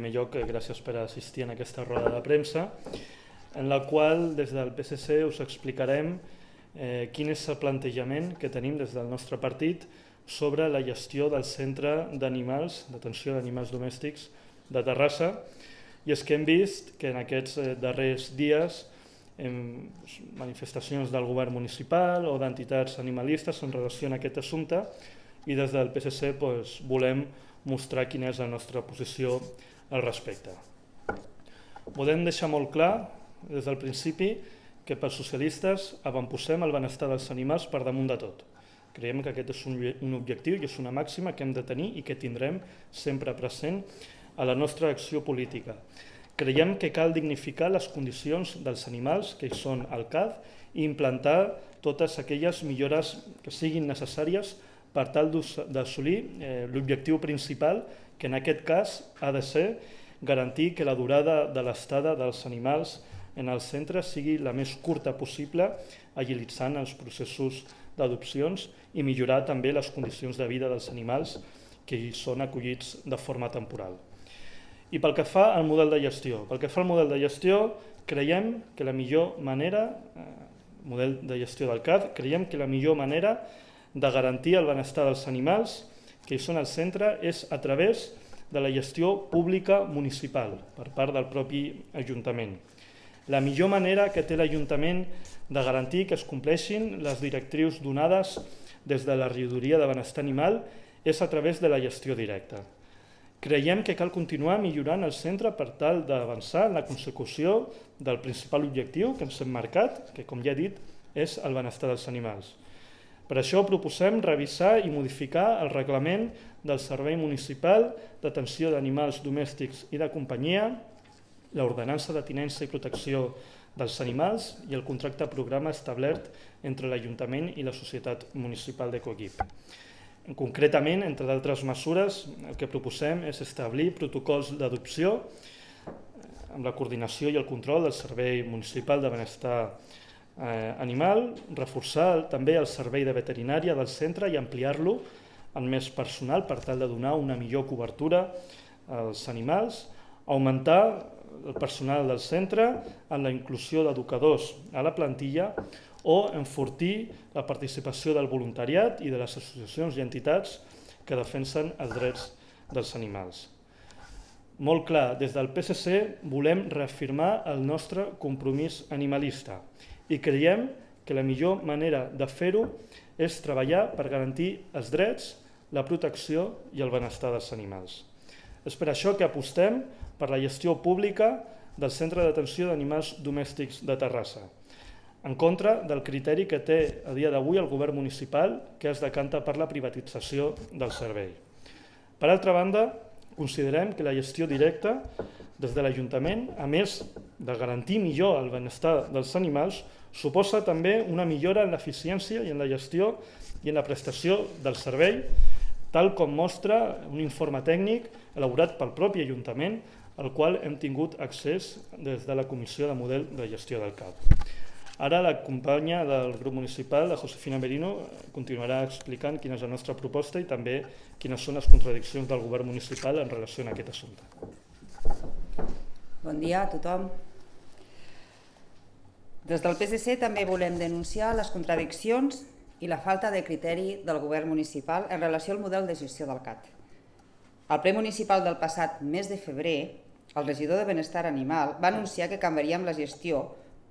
En primer lloc, gràcies per assistir en aquesta roda de premsa, en la qual des del PSC us explicarem quin és el plantejament que tenim des del nostre partit sobre la gestió del centre d'animals, d'atenció d'animals domèstics de Terrassa. I és que hem vist que en aquests darrers dies manifestacions del govern municipal o d'entitats animalistes en relació a aquest assumpte, i des del PSC volem mostrar quina és la nostra posició al respecte. Podem deixar molt clar des del principi que pels socialistes avantposem el benestar dels animals per damunt de tot. Creiem que aquest és un objectiu i és una màxima que hem de tenir i que tindrem sempre present a la nostra acció política. Creiem que cal dignificar les condicions dels animals que hi són al CAD i implantar totes aquelles millores que siguin necessàries per tal d'assolir l'objectiu principal, que en aquest cas ha de ser garantir que la durada de l'estada dels animals en el centre sigui la més curta possible, agilitzant els processos d'adopcions i millorar també les condicions de vida dels animals que hi són acollits de forma temporal. I pel que fa al model de gestió, creiem que la millor manera, model de gestió del CAD, creiem que la millor manera de garantir el benestar dels animals que hi són al centre és a través de la gestió pública municipal per part del propi Ajuntament. La millor manera que té l'Ajuntament de garantir que es compleixin les directrius donades des de la regidoria de benestar animal és a través de la gestió directa. Creiem que cal continuar millorant el centre per tal d'avançar en la consecució del principal objectiu que ens hem marcat, que com ja he dit és el benestar dels animals. Per això proposem revisar i modificar el reglament del Servei Municipal d'Atenció d'Animals Domèstics i de Companyia, l'Ordenança de Tinença i Protecció dels Animals i el contracte programa establert entre l'Ajuntament i la Societat Municipal d'Ecoequip. Concretament, entre d'altres mesures, el que proposem és establir protocols d'adopció amb la coordinació i el control del Servei Municipal de Benestar Animal, reforçar també el servei de veterinària del centre i ampliar-lo amb més personal per tal de donar una millor cobertura als animals, augmentar el personal del centre en la inclusió d'educadors a la plantilla o enfortir la participació del voluntariat i de les associacions i entitats que defensen els drets dels animals. Molt clar, des del PSC volem reafirmar el nostre compromís animalista i creiem que la millor manera de fer-ho és treballar per garantir els drets, la protecció i el benestar dels animals. És per això que apostem per la gestió pública del Centre d'Atenció d'Animals Domèstics de Terrassa, en contra del criteri que té a dia d'avui el govern municipal, que es decanta per la privatització del servei. Per altra banda, considerem que la gestió directa des de l'Ajuntament, a més de garantir millor el benestar dels animals, suposa també una millora en l'eficiència i en la gestió i en la prestació del servei, tal com mostra un informe tècnic elaborat pel propi Ajuntament, al qual hem tingut accés des de la Comissió de Model de Gestió del CAD. Ara la companya del grup municipal, la Josefina Merino, continuarà explicant quina és la nostra proposta i també quines són les contradiccions del govern municipal en relació a aquest assumpte. Bon dia a tothom. Des del PSC també volem denunciar les contradiccions i la falta de criteri del govern municipal en relació al model de gestió del CAT. Al ple municipal del passat mes de febrer, el regidor de Benestar Animal va anunciar que canviaríem la gestió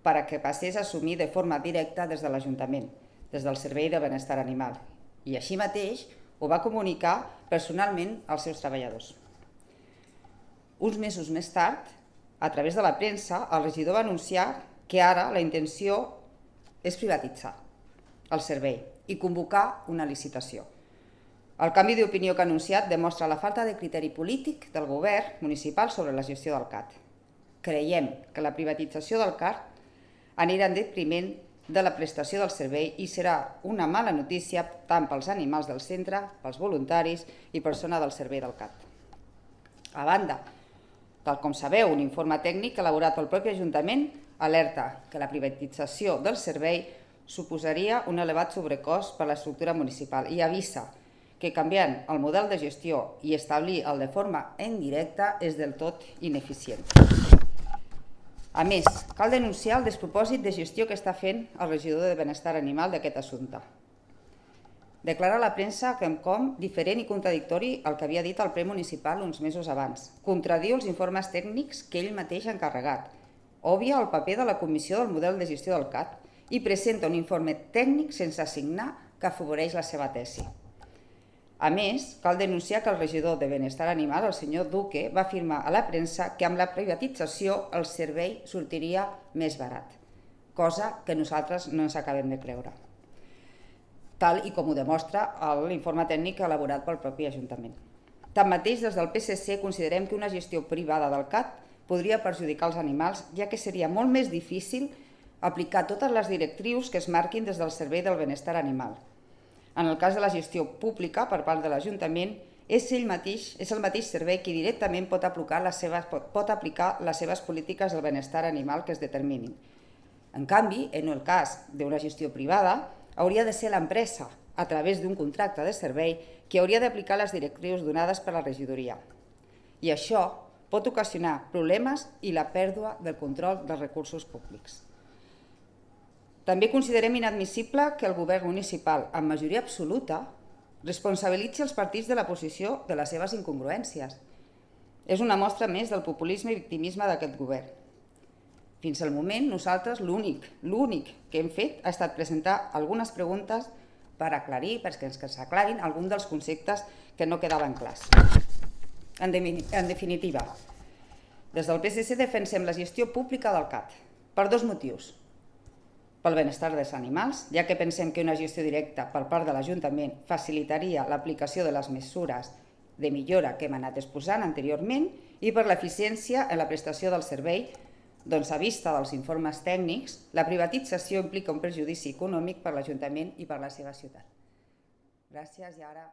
per a que passés a assumir de forma directa des de l'Ajuntament, des del Servei de Benestar Animal, i així mateix ho va comunicar personalment als seus treballadors. Uns mesos més tard, a través de la premsa, el regidor va anunciar que ara la intenció és privatitzar el servei i convocar una licitació. El canvi d'opinió que ha anunciat demostra la falta de criteri polític del govern municipal sobre la gestió del CAT. Creiem que la privatització del CAT anirà en detriment de la prestació del servei i serà una mala notícia tant pels animals del centre, pels voluntaris i persona del servei del CAT. A banda, tal com sabeu, un informe tècnic elaborat pel propi Ajuntament alerta que la privatització del servei suposaria un elevat sobrecost per a l'estructura municipal i avisa que canviant el model de gestió i establir el de forma indirecta és del tot ineficient. A més, cal denunciar el despropòsit de gestió que està fent el regidor de Benestar Animal d'aquest assumpte. Declarar a la premsa quelcom diferent i contradictori al que havia dit el ple municipal uns mesos abans. Contradiu els informes tècnics que ell mateix ha encarregat. Òbvia el paper de la Comissió del Model de Gestió del CAT i presenta un informe tècnic sense assignar que afavoreix la seva tesi. A més, cal denunciar que el regidor de Benestar Animal, el senyor Duque, va afirmar a la premsa que amb la privatització el servei sortiria més barat, cosa que nosaltres no ens acabem de creure, tal i com ho demostra l'informe tècnic elaborat pel propi Ajuntament. Tanmateix, des del PSC considerem que una gestió privada del CAT podria perjudicar els animals, ja que seria molt més difícil aplicar totes les directrius que es marquin des del Servei del Benestar Animal. En el cas de la gestió pública per part de l'Ajuntament, és el mateix servei qui directament pot aplicar les seves polítiques del benestar animal que es determinin. En canvi, en el cas d'una gestió privada, hauria de ser l'empresa, a través d'un contracte de servei, qui hauria d'aplicar les directrius donades per la regidoria. I això pot ocasionar problemes i la pèrdua del control dels recursos públics. També considerem inadmissible que el govern municipal, amb majoria absoluta, responsabilitzi els partits de la posició de les seves incongruències. És una mostra més del populisme i victimisme d'aquest govern. Fins al moment, nosaltres l'únic que hem fet ha estat presentar algunes preguntes per aclarir, perquè ens aclarin alguns dels conceptes que no quedaven clars. En definitiva, des del PSC defensem la gestió pública del CAT per dos motius. Pel benestar dels animals, ja que pensem que una gestió directa per part de l'Ajuntament facilitaria l'aplicació de les mesures de millora que hem anat exposant anteriorment i per l'eficiència en la prestació del servei, doncs a vista dels informes tècnics, la privatització implica un perjudici econòmic per l'Ajuntament i per la seva ciutat. Gràcies i ara...